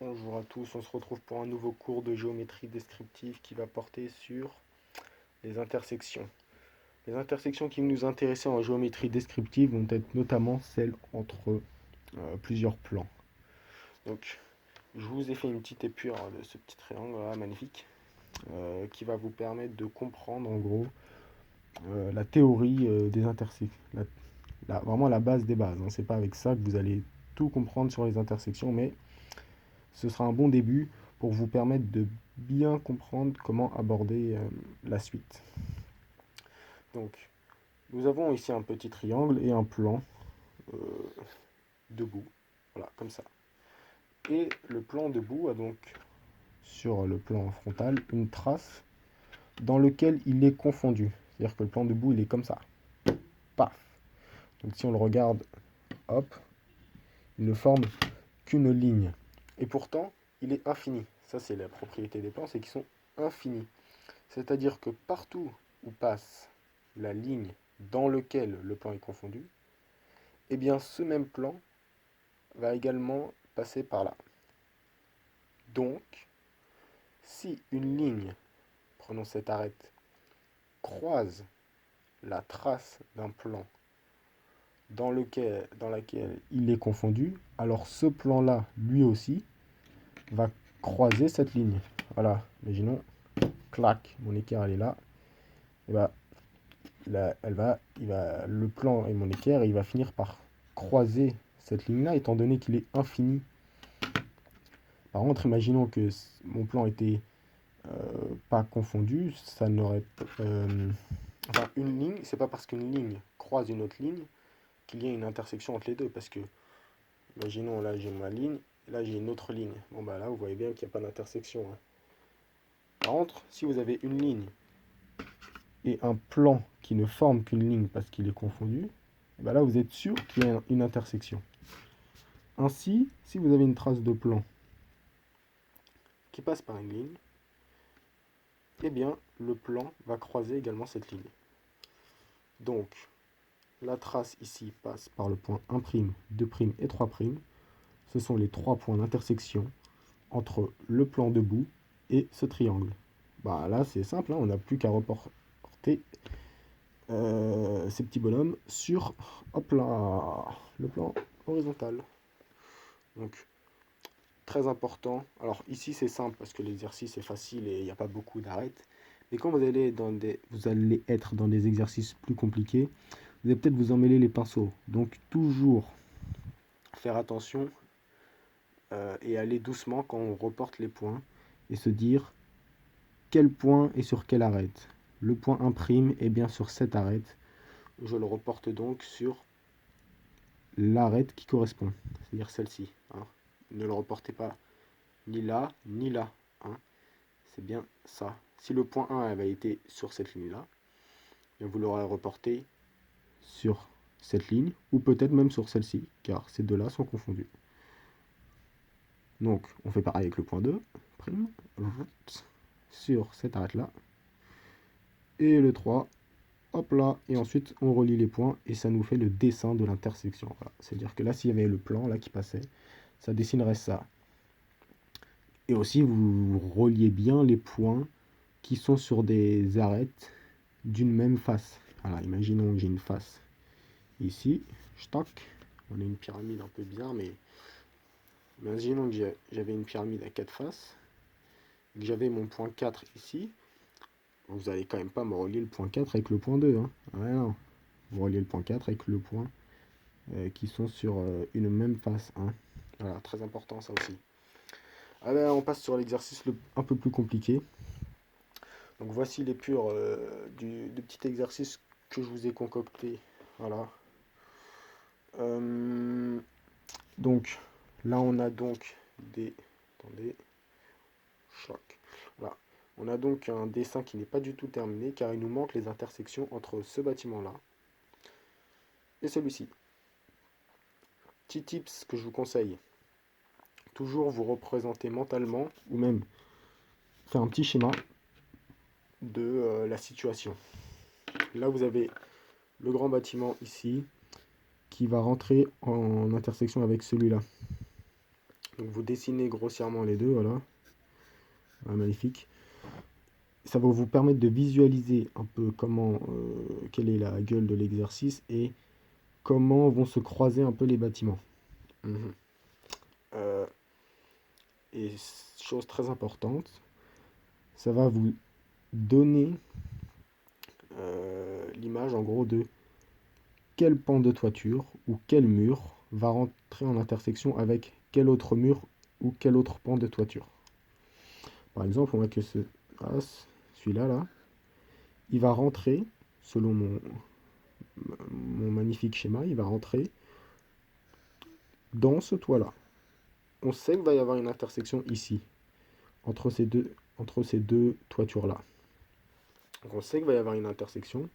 Bonjour à tous, on se retrouve pour un nouveau cours de géométrie descriptive qui va porter sur les intersections. Les intersections qui nous intéressaient en géométrie descriptive vont être notamment celles entre plusieurs plans. Donc, je vous ai fait une petite épure de ce petit triangle là, magnifique, qui va vous permettre de comprendre en gros la théorie des intersections, vraiment la base des bases. Hein. C'est pas avec ça que vous allez tout comprendre sur les intersections, mais ce sera un bon début pour vous permettre de bien comprendre comment aborder la suite. Donc, nous avons ici un petit triangle et un plan euh, debout, voilà, comme ça. Et le plan debout a donc, sur le plan frontal, une trace dans lequel il est confondu. C'est-à-dire que le plan debout, il est comme ça. Paf. Donc si on le regarde, hop, il ne forme qu'une ligne. Et pourtant, il est infini. Ça, c'est la propriété des plans, c'est qu'ils sont infinis. C'est-à-dire que partout où passe la ligne dans laquelle le plan est confondu, eh bien ce même plan va également passer par là. Donc, si une ligne, prenons cette arête, croise la trace d'un plan dans laquelle il est confondu, alors ce plan-là, lui aussi, va croiser cette ligne. Voilà, imaginons, clac, mon équerre elle est là, et bah, là, le plan et mon équerre, il va finir par croiser cette ligne-là, étant donné qu'il est infini. Par contre, imaginons que mon plan était pas confondu, ça n'aurait enfin, une ligne, c'est pas parce qu'une ligne croise une autre ligne qu'il y a une intersection entre les deux, parce que, imaginons, là j'ai ma ligne, là j'ai une autre ligne. Bon bah là, vous voyez bien qu'il n'y a pas d'intersection. Hein. Par contre, si vous avez une ligne et un plan qui ne forme qu'une ligne parce qu'il est confondu, bah là vous êtes sûr qu'il y a une intersection. Ainsi, si vous avez une trace de plan qui passe par une ligne, eh bien le plan va croiser également cette ligne. Donc la trace ici passe par le point 1', 2' et 3'. Ce sont les trois points d'intersection entre le plan debout et ce triangle. Bah là c'est simple, hein, on n'a plus qu'à reporter ces petits bonhommes sur, hop là, le plan horizontal. Donc très important. Alors ici c'est simple parce que l'exercice est facile et il n'y a pas beaucoup d'arêtes. Mais quand vous allez être dans des exercices plus compliqués, vous allez peut-être vous emmêler les pinceaux. Donc toujours faire attention et aller doucement quand on reporte les points et se dire quel point est sur quelle arête. Le point 1' est bien sur cette arête. Je le reporte donc sur l'arête qui correspond, c'est-à-dire celle-ci. Hein. Ne le reportez pas ni là, ni là. Hein. C'est bien ça. Si le point 1 avait été sur cette ligne-là, vous l'aurez reporté sur cette ligne, ou peut-être même sur celle-ci, car ces deux-là sont confondus. Donc, on fait pareil avec le point 2, prime, sur cette arête-là, et le 3, hop là, et ensuite on relie les points, et ça nous fait le dessin de l'intersection. Voilà. C'est-à-dire que là, s'il y avait le plan là qui passait, ça dessinerait ça. Et aussi, vous reliez bien les points qui sont sur des arêtes d'une même face. Voilà, imaginons que j'ai une face ici, stock, on a une pyramide un peu bizarre, mais imaginons que j'avais une pyramide à 4 faces, que j'avais mon point 4 ici, vous n'allez quand même pas me relier le point 4 avec le point 2. Hein. Ouais, non. Vous reliez le point 4 avec le point qui sont sur une même face. Hein. Voilà, très important ça aussi. Alors, on passe sur l'exercice un peu plus compliqué. Donc voici les purs du petit exercice que je vous ai concocté. Voilà. Donc là on a donc des... Attendez. Choc. Voilà. On a donc un dessin qui n'est pas du tout terminé car il nous manque les intersections entre ce bâtiment-là et celui-ci. Petit tips que je vous conseille. Toujours vous représenter mentalement ou même faire un petit schéma de la situation. Là vous avez le grand bâtiment ici qui va rentrer en intersection avec celui-là. Donc vous dessinez grossièrement les deux, voilà. Ah, magnifique. Ça va vous permettre de visualiser un peu quelle est la gueule de l'exercice et comment vont se croiser un peu les bâtiments. Mhm. Euh, et chose très importante, ça va vous donner l'image en gros de quel pan de toiture ou quel mur va rentrer en intersection avec quel autre mur ou quel autre pan de toiture. Par exemple, on voit que celui-là, là, il va rentrer, selon mon magnifique schéma, il va rentrer dans ce toit-là. On sait qu'il va y avoir une intersection ici, entre ces deux toitures-là. Donc on sait qu'il va y avoir une intersection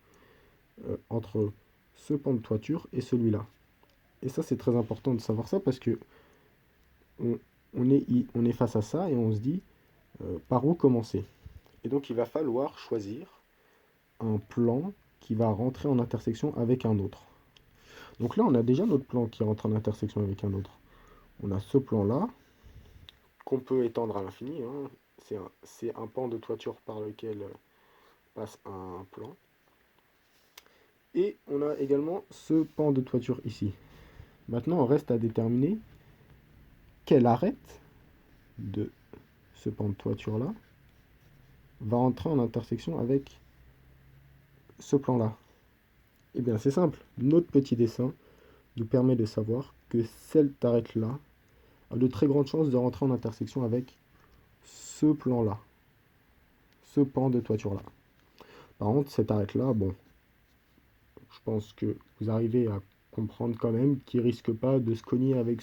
entre ce pan de toiture et celui-là. Et ça, c'est très important de savoir ça parce que on est face à ça et on se dit par où commencer. Et donc, il va falloir choisir un plan qui va rentrer en intersection avec un autre. Donc là, on a déjà notre plan qui rentre en intersection avec un autre. On a ce plan-là, qu'on peut étendre à l'infini. Hein. C'est un pan de toiture par lequel passe un plan. Et on a également ce pan de toiture ici. Maintenant, on reste à déterminer quelle arête de ce pan de toiture-là va rentrer en intersection avec ce plan-là. Eh bien, c'est simple. Notre petit dessin nous permet de savoir que cette arête-là a de très grandes chances de rentrer en intersection avec ce plan-là, ce pan de toiture-là. Par contre, cette arête-là, bon, je pense que vous arrivez à comprendre quand même qu'il risque pas de se cogner avec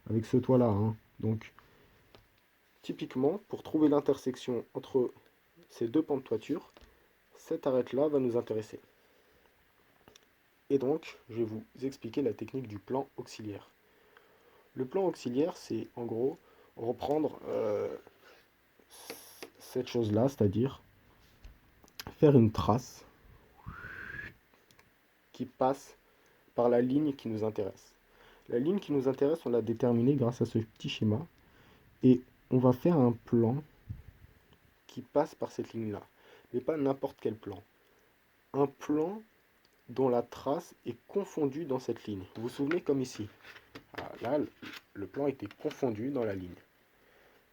avec ce toit-là. Hein. Donc, typiquement, pour trouver l'intersection entre ces deux pans de toiture, cette arête-là va nous intéresser. Et donc, je vais vous expliquer la technique du plan auxiliaire. Le plan auxiliaire, c'est en gros reprendre cette chose-là, c'est-à-dire faire une trace qui passe par la ligne qui nous intéresse. La ligne qui nous intéresse, on l'a déterminée grâce à ce petit schéma. Et on va faire un plan qui passe par cette ligne-là. Mais pas n'importe quel plan. Un plan dont la trace est confondue dans cette ligne. Vous vous souvenez comme ici. Là, le plan était confondu dans la ligne.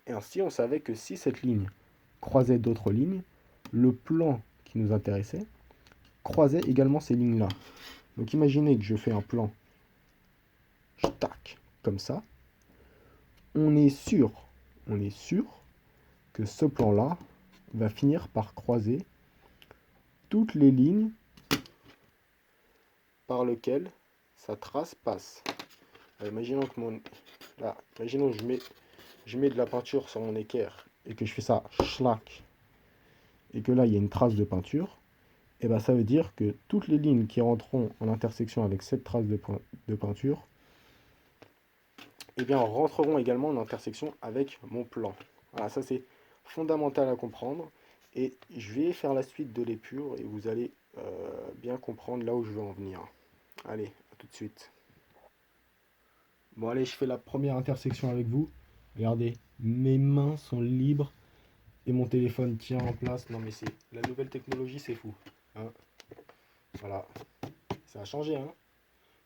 Et ainsi, on savait que si cette ligne croisait d'autres lignes, le plan qui nous intéressait croisait également ces lignes-là. Donc imaginez que je fais un plan tac, comme ça. On est sûr que ce plan-là va finir par croiser toutes les lignes par lesquelles sa trace passe. Imaginons que imaginons que je mets de la peinture sur mon équerre et que je fais ça, schlack, et que là il y a une trace de peinture, et ben ça veut dire que toutes les lignes qui rentreront en intersection avec cette trace de peinture, et bien rentreront également en intersection avec mon plan. Voilà, ça c'est fondamental à comprendre. Et je vais faire la suite de l'épure et vous allez bien comprendre là où je veux en venir. Allez, à tout de suite. Bon allez, je fais la première intersection avec vous. Regardez, mes mains sont libres et mon téléphone tient en place. Non mais c'est la nouvelle technologie, c'est fou. Hein, voilà, ça a changé. Hein.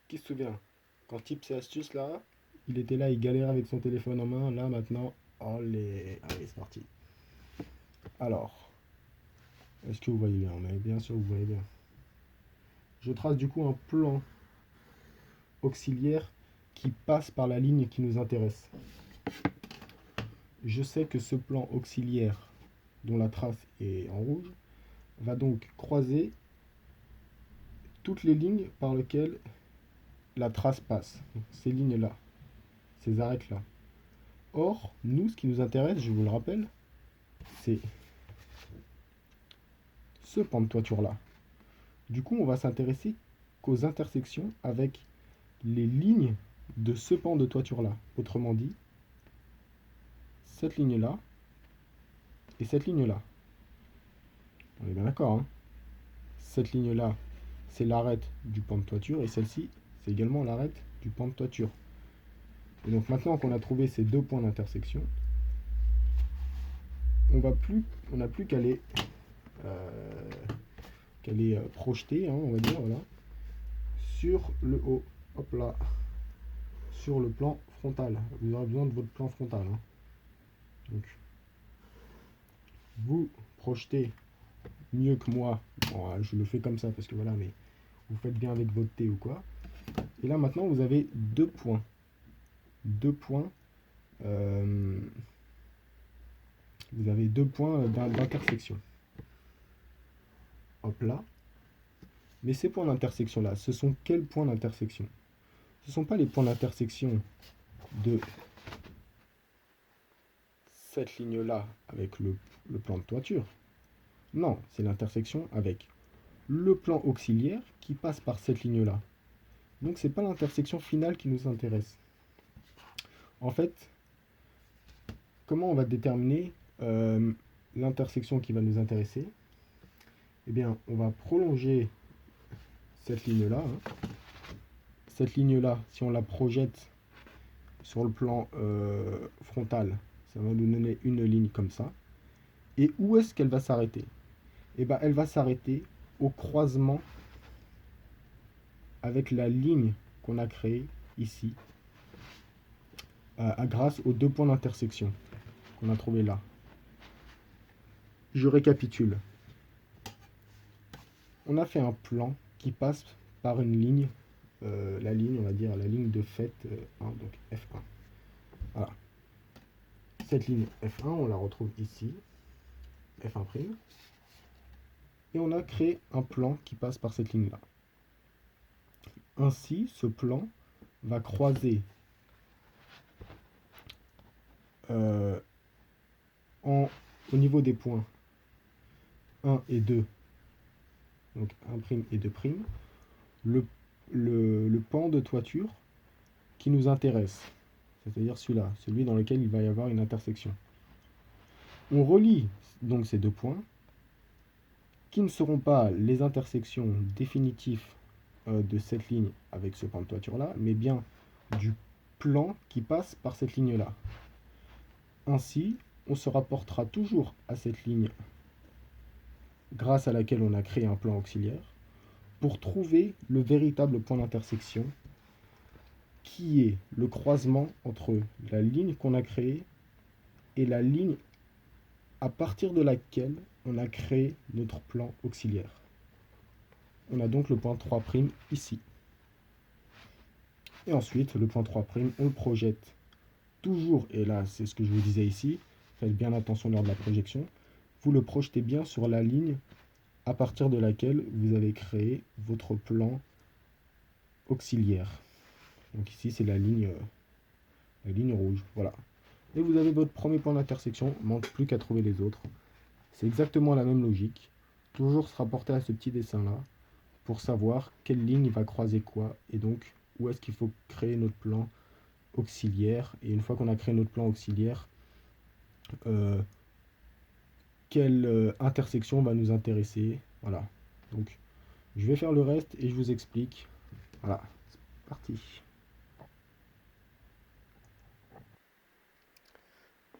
Qui se souvient? Quand Tips et Astuces là, il était là, il galérait avec son téléphone en main. Là maintenant, allez, c'est parti. Alors, est-ce que vous voyez bien? Mais bien sûr, vous voyez bien. Je trace du coup un plan auxiliaire qui passe par la ligne qui nous intéresse. Je sais que ce plan auxiliaire, dont la trace est en rouge, va donc croiser toutes les lignes par lesquelles la trace passe. Ces lignes-là, ces arêtes-là. Or, nous, ce qui nous intéresse, je vous le rappelle, c'est ce pan de toiture-là. Du coup, on va s'intéresser qu'aux intersections avec les lignes de ce pan de toiture-là. Autrement dit, cette ligne-là et cette ligne-là. On est bien d'accord, hein? Cette ligne-là, c'est l'arête du pan de toiture et celle-ci, c'est également l'arête du pan de toiture. Et donc maintenant qu'on a trouvé ces deux points d'intersection, on n'a plus qu'à les projeter, hein, on va dire, voilà, sur le haut. Hop là, sur le plan frontal. Vous aurez besoin de votre plan frontal, hein. Donc, vous projetez mieux que moi. Bon, je le fais comme ça parce que voilà, mais vous faites bien avec votre thé ou quoi. Et là maintenant, vous avez deux points. Deux points. Vous avez deux points d'intersection. Hop là. Mais ces points d'intersection là, ce sont quels points d'intersection? Ce ne sont pas les points d'intersection de cette ligne-là avec le plan de toiture. Non, c'est l'intersection avec le plan auxiliaire qui passe par cette ligne-là. Donc c'est pas l'intersection finale qui nous intéresse. En fait, comment on va déterminer l'intersection qui va nous intéresser? Eh bien, on va prolonger cette ligne-là. Hein. Cette ligne-là, si on la projette sur le plan frontal, ça va nous donner une ligne comme ça. Et où est-ce qu'elle va s'arrêter? Eh bien, elle va s'arrêter au croisement avec la ligne qu'on a créée ici, grâce aux deux points d'intersection qu'on a trouvé là. Je récapitule. On a fait un plan qui passe par une ligne, la ligne, on va dire la ligne de fait 1, donc F1. Voilà. Cette ligne F1, on la retrouve ici, F1'. Et on a créé un plan qui passe par cette ligne-là. Ainsi, ce plan va croiser au niveau des points 1 et 2, donc 1' et 2', le pan de toiture qui nous intéresse, c'est-à-dire celui-là, celui dans lequel il va y avoir une intersection. On relie donc ces deux points, qui ne seront pas les intersections définitives de cette ligne avec ce pan de toiture-là, mais bien du plan qui passe par cette ligne-là. Ainsi, on se rapportera toujours à cette ligne grâce à laquelle on a créé un plan auxiliaire pour trouver le véritable point d'intersection qui est le croisement entre la ligne qu'on a créée et la ligne à partir de laquelle on a créé notre plan auxiliaire. On a donc le point 3' ici. Et ensuite, le point 3', on le projette toujours, et là c'est ce que je vous disais ici, faites bien attention lors de la projection, vous le projetez bien sur la ligne à partir de laquelle vous avez créé votre plan auxiliaire. Donc ici c'est la ligne rouge, voilà. Et vous avez votre premier point d'intersection, il ne manque plus qu'à trouver les autres. C'est exactement la même logique, toujours se rapporter à ce petit dessin-là, pour savoir quelle ligne va croiser quoi, et donc où est-ce qu'il faut créer notre plan auxiliaire. Et une fois qu'on a créé notre plan auxiliaire, quelle intersection va nous intéresser. Voilà. Donc, je vais faire le reste et je vous explique. Voilà, c'est parti.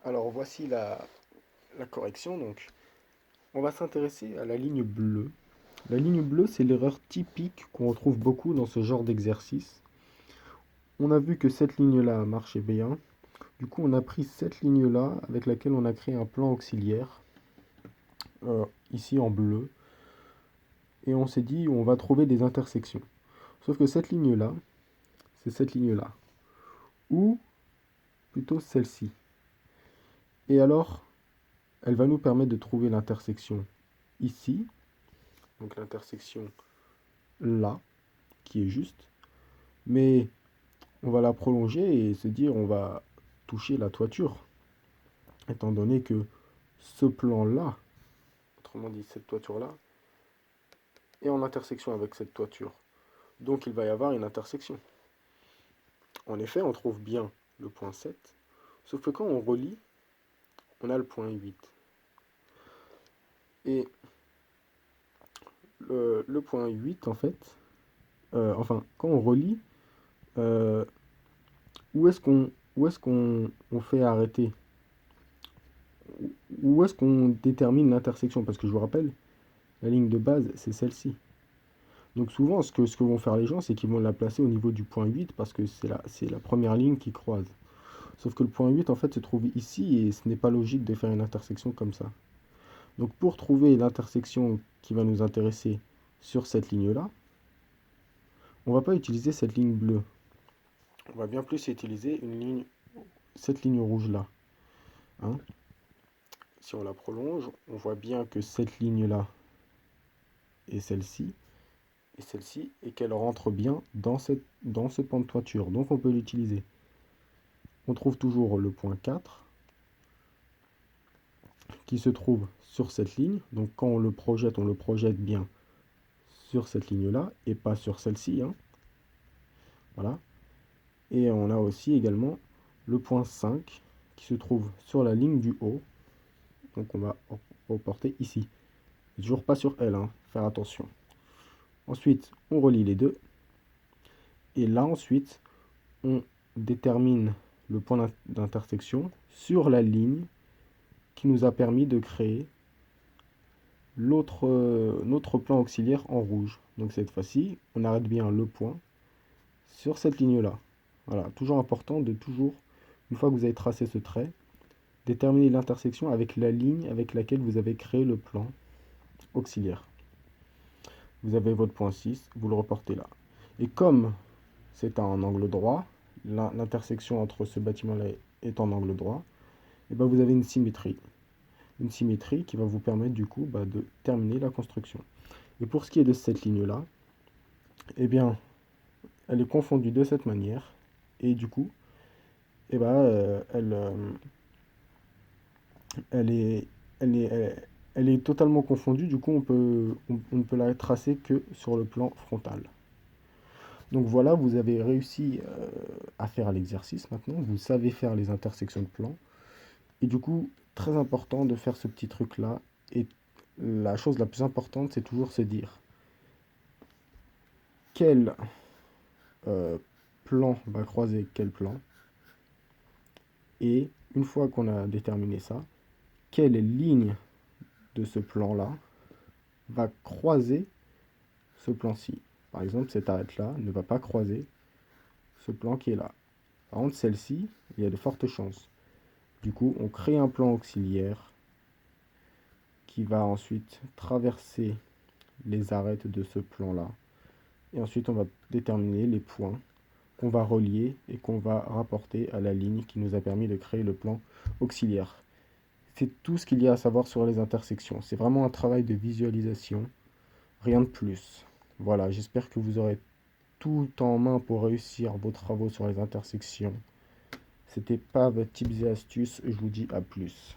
Alors, voici la correction. Donc, on va s'intéresser à la ligne bleue. La ligne bleue, c'est l'erreur typique qu'on retrouve beaucoup dans ce genre d'exercice. On a vu que cette ligne-là marchait bien. Du coup, on a pris cette ligne-là avec laquelle on a créé un plan auxiliaire, ici en bleu. Et on s'est dit, on va trouver des intersections. Sauf que cette ligne-là, c'est cette ligne-là. Ou plutôt celle-ci. Et alors, elle va nous permettre de trouver l'intersection ici. Donc l'intersection là, qui est juste. Mais on va la prolonger et se dire, on va toucher la toiture. Étant donné que ce plan-là, autrement dit cette toiture-là, est en intersection avec cette toiture. Donc il va y avoir une intersection. En effet, on trouve bien le point 7, sauf que quand on relie, on a le point 8. Et le point 8, en fait, enfin, quand on relie, où est-ce qu'on on fait arrêter? Où est-ce qu'on détermine l'intersection? Parce que je vous rappelle, la ligne de base, c'est celle-ci. Donc souvent, ce que vont faire les gens, c'est qu'ils vont la placer au niveau du point 8 parce que c'est la première ligne qui croise. Sauf que le point 8, en fait, se trouve ici et ce n'est pas logique de faire une intersection comme ça. Donc pour trouver l'intersection qui va nous intéresser sur cette ligne-là, on ne va pas utiliser cette ligne bleue. On va bien plus utiliser cette ligne rouge-là. Hein. Si on la prolonge, on voit bien que cette ligne-là est celle-ci, et qu'elle rentre bien dans ce pan de toiture. Donc on peut l'utiliser. On trouve toujours le point 4 qui se trouve sur cette ligne. Donc quand on le projette bien sur cette ligne-là et pas sur celle-ci. Hein. Voilà. Et on a aussi également le point 5 qui se trouve sur la ligne du haut. Donc on va reporter ici. Toujours pas sur elle, hein. Faire attention. Ensuite, on relie les deux. Et là, ensuite, on détermine le point d'intersection sur la ligne qui nous a permis de créer notre plan auxiliaire en rouge. Donc cette fois-ci, on arrête bien le point sur cette ligne-là. Voilà, toujours important de toujours, une fois que vous avez tracé ce trait, déterminer l'intersection avec la ligne avec laquelle vous avez créé le plan auxiliaire. Vous avez votre point 6, vous le reportez là. Et comme c'est en angle droit, l'intersection entre ce bâtiment-là est en angle droit, et ben vous avez une symétrie. Une symétrie qui va vous permettre du coup de terminer la construction. Et pour ce qui est de cette ligne-là, eh bien, elle est confondue de cette manière, et du coup, eh ben, elle est, elle est, elle est totalement confondue, du coup on ne peut la tracer que sur le plan frontal. Donc voilà, vous avez réussi à faire l'exercice maintenant, vous savez faire les intersections de plans, et du coup, très important de faire ce petit truc-là, et la chose la plus importante, c'est toujours se dire quel plan va croiser quel plan, et une fois qu'on a déterminé ça, quelle ligne de ce plan-là va croiser ce plan-ci. Par exemple, cette arête-là ne va pas croiser ce plan qui est là. Par contre, celle-ci, il y a de fortes chances. Du coup, on crée un plan auxiliaire qui va ensuite traverser les arêtes de ce plan-là. Et ensuite, on va déterminer les points qu'on va relier et qu'on va rapporter à la ligne qui nous a permis de créer le plan auxiliaire. C'est tout ce qu'il y a à savoir sur les intersections. C'est vraiment un travail de visualisation, rien de plus. Voilà, j'espère que vous aurez tout en main pour réussir vos travaux sur les intersections. C'était Pav, tips et astuces, je vous dis à plus.